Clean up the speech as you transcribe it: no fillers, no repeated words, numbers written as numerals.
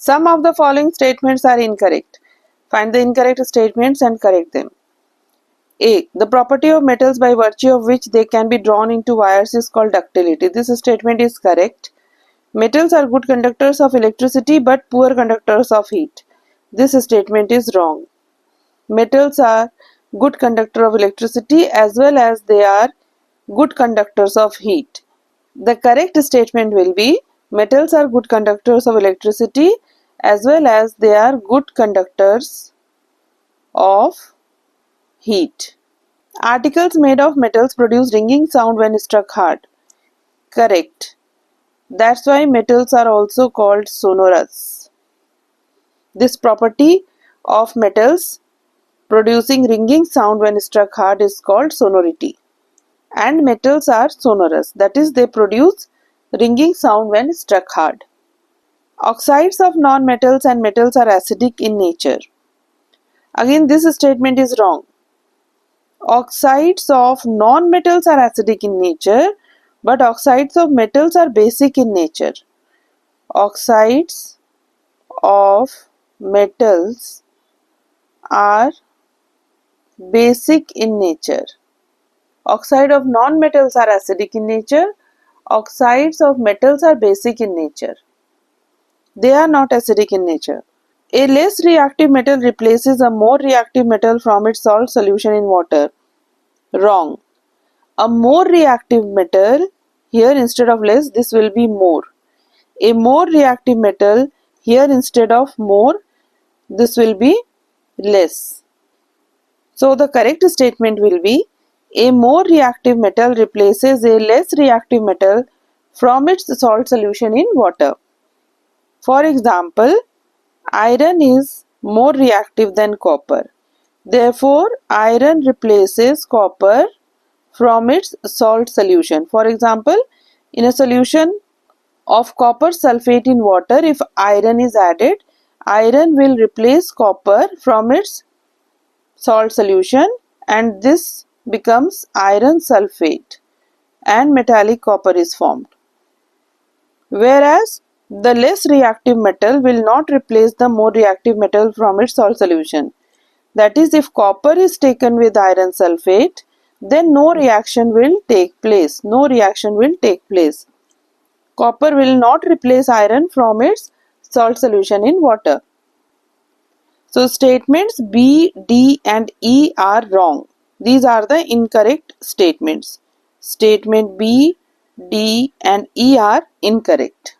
Some of the following statements are incorrect. Find the incorrect statements and correct them. A. The property of metals by virtue of which they can be drawn into wires is called ductility. This statement is correct. Metals are good conductors of electricity but poor conductors of heat. This statement is wrong. Metals are good conductor of electricity as well as they are good conductors of heat. The correct statement will be metals are good conductors of electricity as well as they are good conductors of heat. Articles made of metals produce ringing sound when struck hard. Correct. That's why metals are also called sonorous. This property of metals producing ringing sound when struck hard is called sonority. And metals are sonorous, that is, they produce ringing sound when struck hard. Oxides of non-metals and metals are acidic in nature. Again, this statement is wrong. Oxides of non-metals are acidic in nature, but oxides of metals are basic in nature. Oxides of metals are basic in nature. Oxide of non-metals are acidic in nature. Oxides of metals are basic in nature. They are not acidic in nature. A less reactive metal replaces a more reactive metal from its salt solution in water. Wrong. A more reactive metal, here instead of less, this will be more. A more reactive metal, here instead of more, this will be less. So the correct statement will be a more reactive metal replaces a less reactive metal from its salt solution in water. For example, iron is more reactive than copper. Therefore, iron replaces copper from its salt solution. For example, in a solution of copper sulfate in water, if iron is added, iron will replace copper from its salt solution and this becomes iron sulfate and metallic copper is formed. Whereas the less reactive metal will not replace the more reactive metal from its salt solution. That is, if copper is taken with iron sulfate, then no reaction will take place. No reaction will take place. Copper will not replace iron from its salt solution in water. So statements B, D and E are wrong. These are the incorrect statements. Statement B, D and E are incorrect.